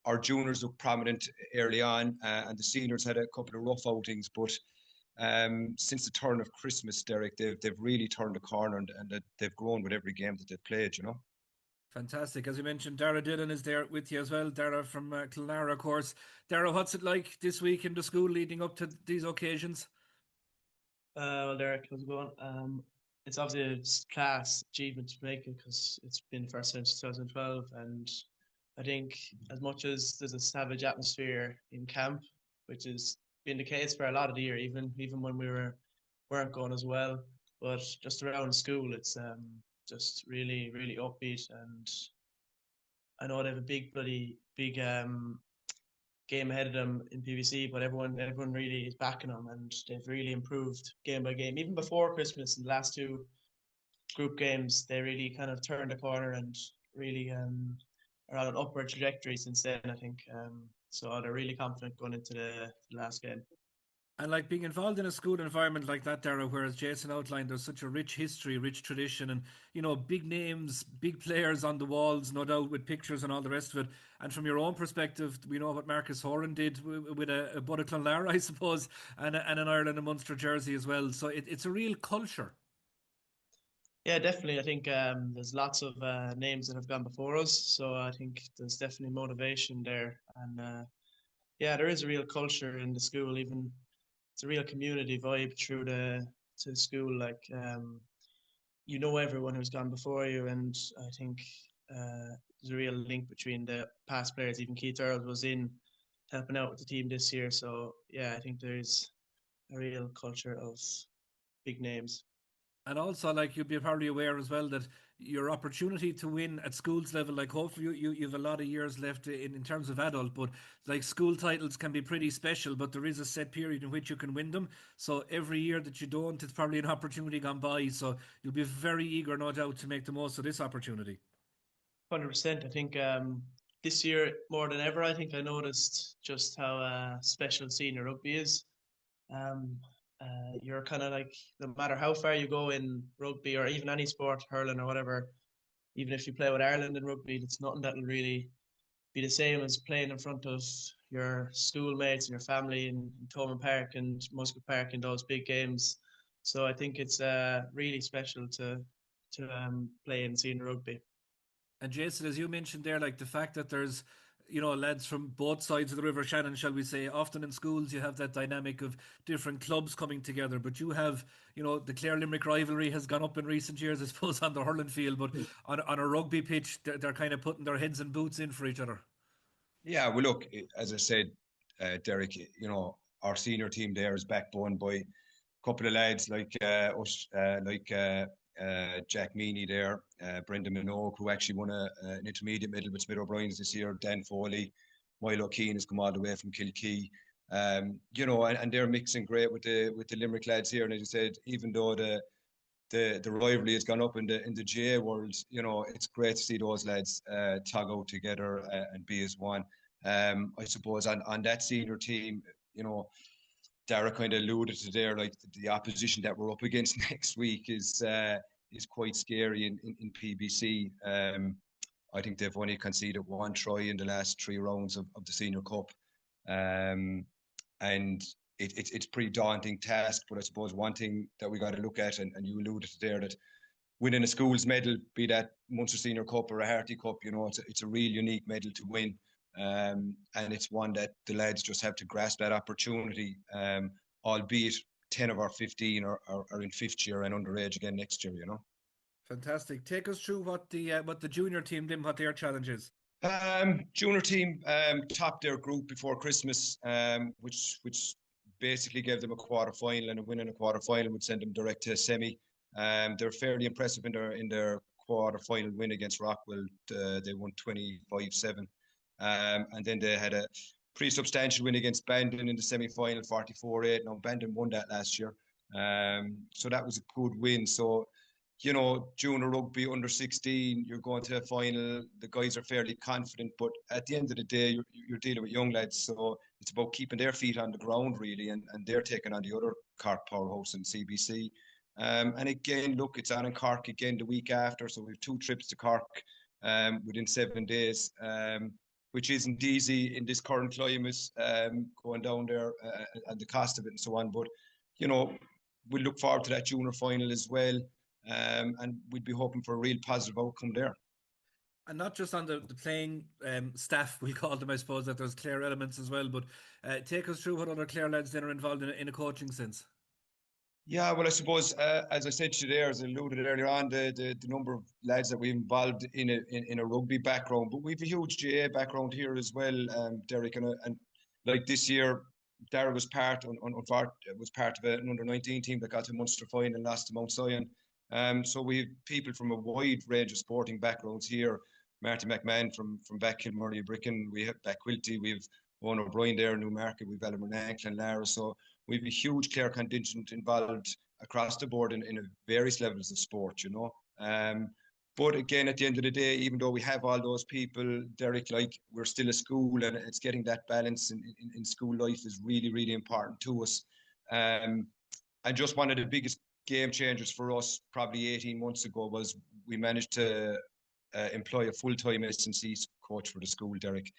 Speaker 11: Our juniors look prominent early on, and the seniors had a couple of rough outings. But since the turn of Christmas, Derek, they've really turned the corner, and they've grown with every game that they've played,
Speaker 4: Fantastic. As you mentioned, Dara Dillon is there with you as well. Dara from Clonlara, of course. Dara, what's it like this week in the school leading up to these occasions?
Speaker 12: Well, Derek, how's it going? It's obviously a class achievement to make it because it's been first since 2012, and I think as much as there's a savage atmosphere in camp, which has been the case for a lot of the year, even when we weren't going as well, but just around school, it's just really upbeat, and I know they have a big game ahead of them in PVC, but everyone really is backing them, and they've really improved game by game. Even before Christmas, in the last two group games, they really kind of turned the corner and really are on an upward trajectory since then, I think. So they're really confident going into the last game.
Speaker 4: And like being involved in a school environment like that, Dara, whereas Jason outlined, there's such a rich history, rich tradition, and big names, big players on the walls, no doubt, with pictures and all the rest of it. And from your own perspective, we know what Marcus Horan did with a Bud Clonlara, I suppose, and an Ireland and Munster jersey as well. So it's a real culture.
Speaker 12: Yeah, definitely. I think there's lots of names that have gone before us, so I think there's definitely motivation there. And there is a real culture in the school. Even it's a real community vibe through to the school. Like everyone who's gone before you, and I think there's a real link between the past players. Even Keith Earls was in helping out with the team this year, so yeah, I think there's a real culture of big names.
Speaker 4: And also, like, you'd be probably aware as well that your opportunity to win at schools level, like, hopefully you have a lot of years left in terms of adult, but like, school titles can be pretty special, but there is a set period in which you can win them. So every year that you don't, it's probably an opportunity gone by. So you'll be very eager, no doubt, to make the most of this opportunity.
Speaker 12: 100%. I think this year more than ever, I think I noticed just how special senior rugby is. You're kind of like, no matter how far you go in rugby or even any sport, hurling or whatever, even if you play with Ireland in rugby, it's nothing that will really be the same as playing in front of your schoolmates and your family in Thomond Park and Musgrave Park in those big games. So I think it's really special to play in senior rugby.
Speaker 4: And Jason, as you mentioned there, like, the fact that there's, lads from both sides of the River Shannon, shall we say, often in schools you have that dynamic of different clubs coming together, but you have, the Clare-Limerick rivalry has gone up in recent years, I suppose, on the hurling field, but on a rugby pitch, they're kind of putting their heads and boots in for each other.
Speaker 11: Yeah, well, look, as I said, Derek, our senior team there is backbone by a couple of lads like us, Jack Meany there, Brendan Minogue, who actually won an intermediate medal with Smith O'Brien's this year, Dan Foley, Milo Keane has come all the way from Kilkee, and they're mixing great with the Limerick lads here. And as you said, even though the rivalry has gone up in the GA world, it's great to see those lads tug out together and be as one. I suppose on that senior team, Dara kind of alluded to there, like the opposition that we're up against next week is quite scary in PBC. I think they've only conceded one try in the last 3 rounds of the Senior Cup. And it's pretty daunting task, but I suppose one thing that we got to look at, and you alluded to there, that winning a school's medal, be that Munster Senior Cup or a Harty Cup, it's a real unique medal to win. And it's one that the lads just have to grasp that opportunity, albeit 10 of our 15 are in 5th year and underage again next year,
Speaker 4: Fantastic. Take us through what the junior team did, what their challenge is.
Speaker 11: Junior team topped their group before Christmas, which basically gave them a quarter final, and a win in a quarter final would send them direct to a semi. They're fairly impressive in their quarter final win against Rockwell. They won 25-7. And then they had a pretty substantial win against Bandon in the semi-final, 44-8. Now, Bandon won that last year. So that was a good win. So, junior rugby, under 16, you're going to a final. The guys are fairly confident. But at the end of the day, you're dealing with young lads. So it's about keeping their feet on the ground, really. And they're taking on the other Cork powerhouse in CBC. And again, look, it's on in Cork again the week after. So we have 2 trips to Cork within 7 days. Which isn't easy in this current climate, going down there and the cost of it and so on. But, we'll look forward to that junior final as well. And we'd be hoping for a real positive outcome there.
Speaker 4: And not just on the playing staff, we call them, I suppose, that there's Clare elements as well. But take us through what other Clare lads then are involved in a coaching sense.
Speaker 11: Yeah, well, I suppose, as I said to you there, as I alluded earlier on, the number of lads that we involved in a rugby background, but we've a huge GA background here as well, Derek, and like this year, Dara was part of an under-19 team that got to Munster final and lost to Mount Sion. So we have people from a wide range of sporting backgrounds here. Marty McMahon from back Kilmurray Bricken, we have back Quilty, we have Owen O'Brien there in Newmarket, we've Elmer Ankle and Lara. So we've a huge Clare contingent involved across the board in various levels of sport, But again, at the end of the day, even though we have all those people, Derek, like, we're still a school, and it's getting that balance in school life is really, really important to us. And just one of the biggest game changers for us probably 18 months ago was we managed to employ a full-time S&C coach for the school, Derek.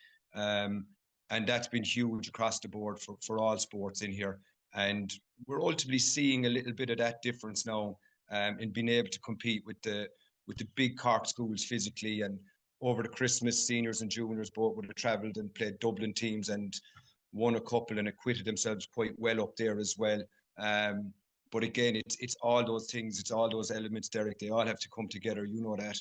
Speaker 11: And that's been huge across the board for all sports in here. And we're ultimately seeing a little bit of that difference now in being able to compete with the big Cork schools physically. And over the Christmas, seniors and juniors both would have travelled and played Dublin teams and won a couple and acquitted themselves quite well up there as well. But again, it's all those things, it's all those elements, Derek. They all have to come together, you know that.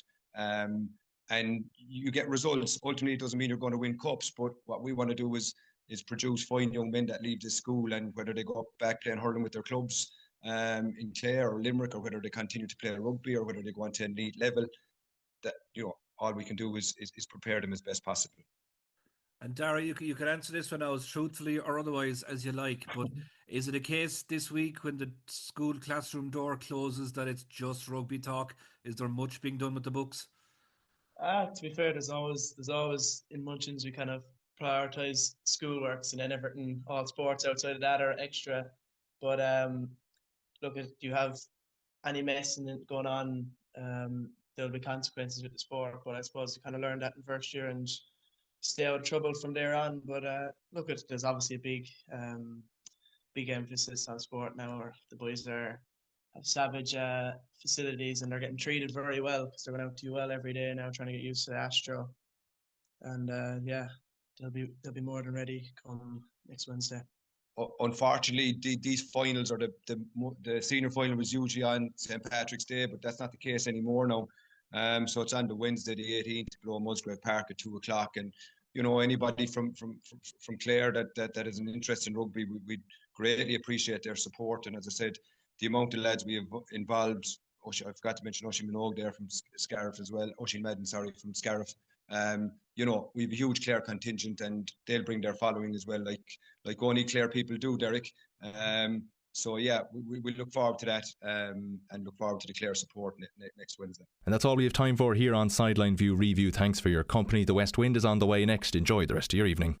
Speaker 11: And you get results. Ultimately, it doesn't mean you're going to win cups, but what we want to do is is produce fine young men that leave this school, and whether they go up back playing hurling with their clubs in Clare or Limerick, or whether they continue to play rugby, or whether they go on to elite level, that all we can do is prepare them as best possible.
Speaker 4: And Dara, you could answer this one now as truthfully or otherwise as you like, but is it a case this week when the school classroom door closes that it's just rugby talk? Is there much being done with the books?
Speaker 12: To be fair, there's always in Munchins we kind of prioritise schoolworks, and then everything, all sports outside of that are extra. But look, if you have any messing going on, there'll be consequences with the sport. But I suppose you kind of learn that in first year and stay out of trouble from there on. But look, there's obviously a big emphasis on sport now. Where the boys have savage facilities, and they're getting treated very well because they're going out to UL every day now, trying to get used to the Astro. And they'll be more than ready come next Wednesday.
Speaker 11: Unfortunately, these finals, or the senior final, was usually on St Patrick's Day, but that's not the case anymore now. So it's on the Wednesday, the 18th, below Musgrave Park at 2:00. And anybody from Clare that is an interest in rugby, we'd greatly appreciate their support. And as I said, the amount of lads we have involved, I forgot to mention Oisin Minogue there from Scariff as well. Oisin Madden, sorry, from Scariff. We have a huge Clare contingent, and they'll bring their following as well, like only Clare people do, Derek. So yeah, we look forward to that, and look forward to the Clare support next Wednesday.
Speaker 1: And that's all we have time for here on Sideline View Review. Thanks for your company. The West Wind is on the way next. Enjoy the rest of your evening.